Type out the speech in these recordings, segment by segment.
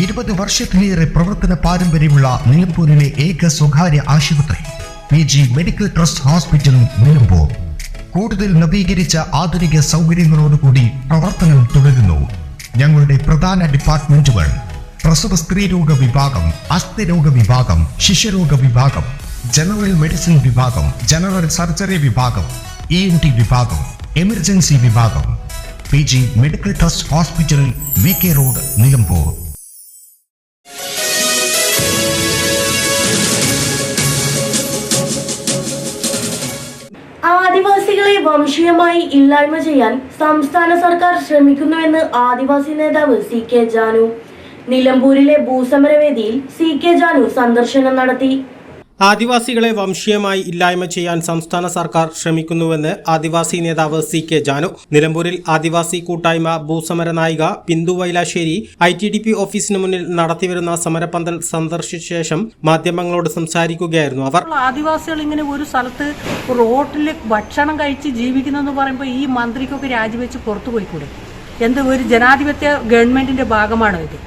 20 വർഷത്തിലേറെ പ്രവർത്തന പാരമ്പര്യമുള്ള നിലമ്പൂരിലെ ഏക സ്വകാര്യ ആശുപത്രി PG medical trust hospital Nilambur കൂടുതൽ നവീകരിച്ച ആധുനിക സൗകര്യങ്ങളോടുകൂടി പ്രവർത്തനം തുടരുന്നു. ഞങ്ങളുടെ പ്രധാന ഡിപ്പാർട്ട്മെന്റുകൾ: പ്രസവ സ്ത്രീരോഗ വിഭാഗം, അസ്ഥിരോഗ വിഭാഗം, ശിശുരോഗ വിഭാഗം, ജനറൽ മെഡിസിൻ വിഭാഗം, ജനറൽ സർജറി വിഭാഗം, ENT വിഭാഗം, എമർജൻസി വിഭാഗം. PG medical trust hospital, VK road, Nilambur. ആദിവാസികളെ വംശീയമായി ഇല്ലായ്മ ചെയ്യാൻ സംസ്ഥാന സർക്കാർ ശ്രമിക്കുന്നുവെന്ന് ആദിവാസി നേതാവ് CK ജാനു. നിലമ്പൂരിലെ ഭൂസമരവേദിയിൽ CK ജാനു സന്ദർശനം നടത്തി. ആദിവാസികളെ വംശീയമായി ഇല്ലായ്മ ചെയ്യാൻ സംസ്ഥാന സർക്കാർ ശ്രമിക്കുന്നുവെന്ന് ആദിവാസി നേതാവ് CK ജാനു. നിലമ്പൂരിൽ ആദിവാസി കൂട്ടായ്മ ഭൂസമര നായിക ബിന്ദു വൈലാശ്ശേരി ITDP ഓഫീസിന് മുന്നിൽ നടത്തിവരുന്ന സമരപന്തൽ സന്ദർശിച്ച ശേഷം മാധ്യമങ്ങളോട് സംസാരിക്കുകയായിരുന്നു അവർ. ആദിവാസികൾ ഇങ്ങനെ ഒരു സ്ഥലത്ത് റോട്ടിൽ ഭക്ഷണം കഴിച്ച് ജീവിക്കുന്നെന്ന് പറയുമ്പോൾ ഈ മന്ത്രിക്കൊക്കെ രാജിവെച്ച് പുറത്തു പോയിക്കൂടെ? എന്ത് ഒരു ജനാധിപത്യ ഗവൺമെന്റിന്റെ ഭാഗമാണ് ഇത്?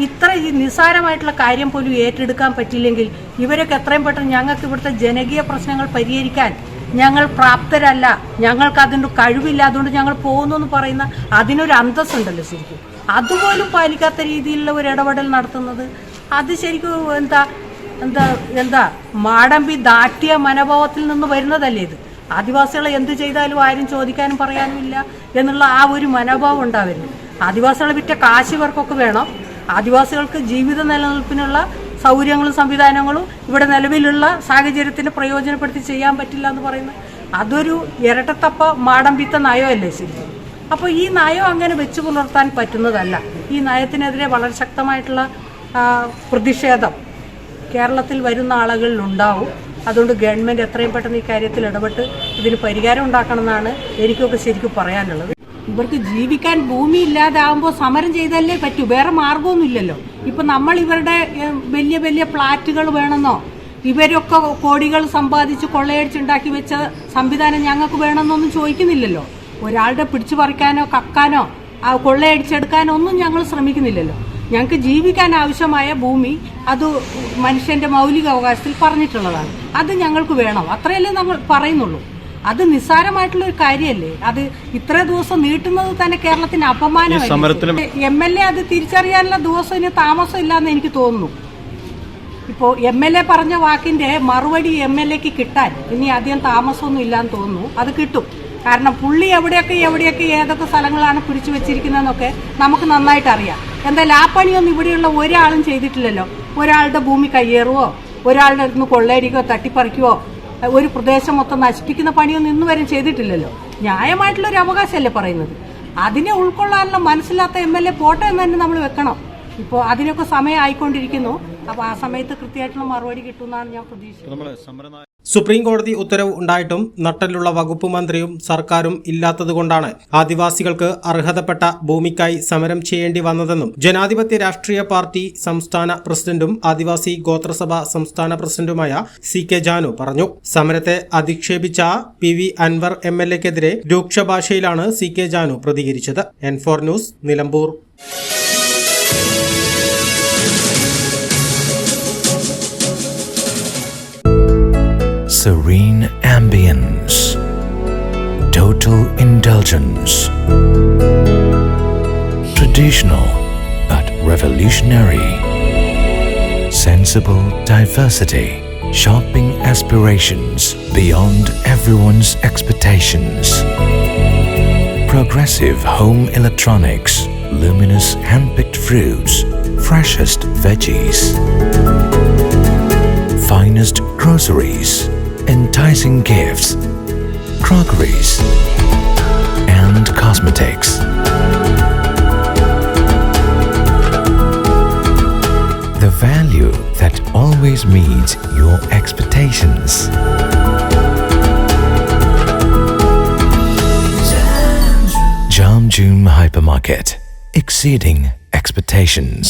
ഇത്ര നിസ്സാരമായിട്ടുള്ള കാര്യം പോലും ഏറ്റെടുക്കാൻ പറ്റില്ലെങ്കിൽ ഇവരൊക്കെ എത്രയും പെട്ടെന്ന് ഞങ്ങൾക്ക് ഇവിടുത്തെ ജനകീയ പ്രശ്നങ്ങൾ പരിഹരിക്കാൻ ഞങ്ങൾ പ്രാപ്തരല്ല, ഞങ്ങൾക്ക് അതിൻ്റെ കഴിവില്ല, അതുകൊണ്ട് ഞങ്ങൾ പോകുന്നു എന്ന് പറയുന്ന അതിനൊരു അന്തസ്സുണ്ടല്ലോ ശരിക്കും. അതുപോലും പാലിക്കാത്ത രീതിയിലുള്ള ഒരു ഇടപെടൽ നടത്തുന്നത് അത് ശരിക്കും എന്താ മാടമ്പി ദാട്ടിയ മനോഭാവത്തിൽ നിന്ന് വരുന്നതല്ലേ ഇത്? ആദിവാസികളെ എന്ത് ചെയ്താലും ആരും ചോദിക്കാനും പറയാനും ഇല്ല എന്നുള്ള ആ ഒരു മനോഭാവം ഉണ്ടാവരുത്. ആദിവാസികളെ വിറ്റ കാശ് ഇവർക്കൊക്കെ വേണം. ആദിവാസികൾക്ക് ജീവിത നിലനിൽപ്പിനുള്ള സൗകര്യങ്ങളും സംവിധാനങ്ങളും ഇവിടെ നിലവിലുള്ള സാഹചര്യത്തിന് പ്രയോജനപ്പെടുത്തി ചെയ്യാൻ പറ്റില്ല എന്ന് പറയുന്നത് അതൊരു ഇരട്ടത്തപ്പ മാടമ്പിത്ത നയമല്ലേ ശരിക്കും. അപ്പോൾ ഈ നയം അങ്ങനെ വെച്ചു പുലർത്താൻ പറ്റുന്നതല്ല. ഈ നയത്തിനെതിരെ വളരെ ശക്തമായിട്ടുള്ള പ്രതിഷേധം കേരളത്തിൽ വരുന്ന ആളുകളിൽ ഉണ്ടാവും. അതുകൊണ്ട് ഗവൺമെൻറ് എത്രയും പെട്ടെന്ന് ഈ കാര്യത്തിൽ ഇടപെട്ട് ഇതിന് പരിഹാരം ഉണ്ടാക്കണമെന്നാണ് എനിക്കൊക്കെ ശരിക്കും പറയാനുള്ളത്. ഇവർക്ക് ജീവിക്കാൻ ഭൂമി ഇല്ലാതാവുമ്പോൾ സമരം ചെയ്തല്ലേ പറ്റൂ, വേറെ മാർഗമൊന്നുമില്ലല്ലോ. ഇപ്പം നമ്മൾ ഇവരുടെ വലിയ വലിയ ഫ്ലാറ്റുകൾ വേണമെന്നോ ഇവരൊക്കെ കോടികൾ സമ്പാദിച്ച് കൊള്ളയടിച്ചുണ്ടാക്കി വെച്ച സംവിധാനം ഞങ്ങൾക്ക് വേണമെന്നൊന്നും ചോദിക്കുന്നില്ലല്ലോ. ഒരാളുടെ പിടിച്ചു പറിക്കാനോ കക്കാനോ കൊള്ളയടിച്ചെടുക്കാനോ ഒന്നും ഞങ്ങൾ ശ്രമിക്കുന്നില്ലല്ലോ. ഞങ്ങൾക്ക് ജീവിക്കാൻ ആവശ്യമായ ഭൂമി അത് മനുഷ്യന്റെ മൗലിക അവകാശത്തിൽ പറഞ്ഞിട്ടുള്ളതാണ്. അത് ഞങ്ങൾക്ക് വേണം, അത്രയല്ലേ നമ്മൾ പറയുന്നുള്ളൂ. അത് നിസ്സാരമായിട്ടുള്ള ഒരു കാര്യമല്ലേ? അത് ഇത്ര ദിവസം നീട്ടുന്നത് തന്നെ കേരളത്തിന് അപമാനമല്ലേ? MLA അത് തിരിച്ചറിയാനുള്ള ദിവസം ഇനി താമസം ഇല്ലാന്ന് എനിക്ക് തോന്നുന്നു. ഇപ്പോൾ MLA പറഞ്ഞ വാക്കിന്റെ മറുപടി MLAക്ക് കിട്ടാൻ ഇനി അധികം താമസമൊന്നും ഇല്ലാന്ന് തോന്നുന്നു. അത് കിട്ടും. കാരണം പുള്ളി എവിടെയൊക്കെ ഏതൊക്കെ സ്ഥലങ്ങളാണ് പിടിച്ചു വെച്ചിരിക്കുന്നതെന്നൊക്കെ നമുക്ക് നന്നായിട്ട് അറിയാം. എന്തായാലും ആ പണിയൊന്നും ഇവിടെയുള്ള ഒരാളും ചെയ്തിട്ടില്ലല്ലോ. ഒരാളുടെ ഭൂമി കയ്യേറുവോ, ഒരാളുടെ അടുത്ത് കൊള്ളയടിക്കുകയോ തട്ടിപ്പറിക്കുകയോ ഒരു പ്രദേശം മൊത്തം നശിപ്പിക്കുന്ന പണിയൊന്നും ഇന്ന് വരെ ചെയ്തിട്ടില്ലല്ലോ. ന്യായമായിട്ടുള്ളൊരു അവകാശമല്ലേ പറയുന്നത്. അതിനെ ഉൾക്കൊള്ളാനുള്ള മനസ്സിലാത്ത MLA പോട്ടെ എന്ന് തന്നെ നമ്മൾ വെക്കണം. ഇപ്പോൾ അതിനൊക്കെ സമയം ആയിക്കൊണ്ടിരിക്കുന്നു. അപ്പോൾ ആ സമയത്ത് കൃത്യമായിട്ടുള്ള മറുപടി കിട്ടുമെന്നാണ് ഞാൻ പ്രതീക്ഷിക്കുന്നത്. സുപ്രീം കോടതി ഉത്തരവ് ഉണ്ടായിട്ടും നട്ടലുള്ള വകുപ്പ് മന്ത്രിയും സർക്കാരും ഇല്ലാത്തതുകൊണ്ടാണ് ആദിവാസികൾക്ക് അർഹതപ്പെട്ട ഭൂമിക്കായി സമരം ചെയ്യേണ്ടി വന്നതെന്നും ജനാധിപത്യ രാഷ്ട്രീയ പാർട്ടി സംസ്ഥാന പ്രസിഡന്റും ആദിവാസി ഗോത്രസഭ സംസ്ഥാന പ്രസിഡന്റുമായ CK ജാനു പറഞ്ഞു. സമരത്തെ അധിക്ഷേപിച്ച PV അൻവർ MLAക്കെതിരെ രൂക്ഷ ഭാഷയിലാണ് CK ജാനു പ്രതികരിച്ചത്. N4 news, Nilambur. Serene ambience, total indulgence, traditional but revolutionary, sensible diversity, shopping aspirations beyond everyone's expectations, progressive home electronics, luminous hand-picked fruits, freshest veggies, finest groceries, enticing gifts, crockeries, and cosmetics. The value that always meets your expectations. Jamjoom Hypermarket, exceeding expectations.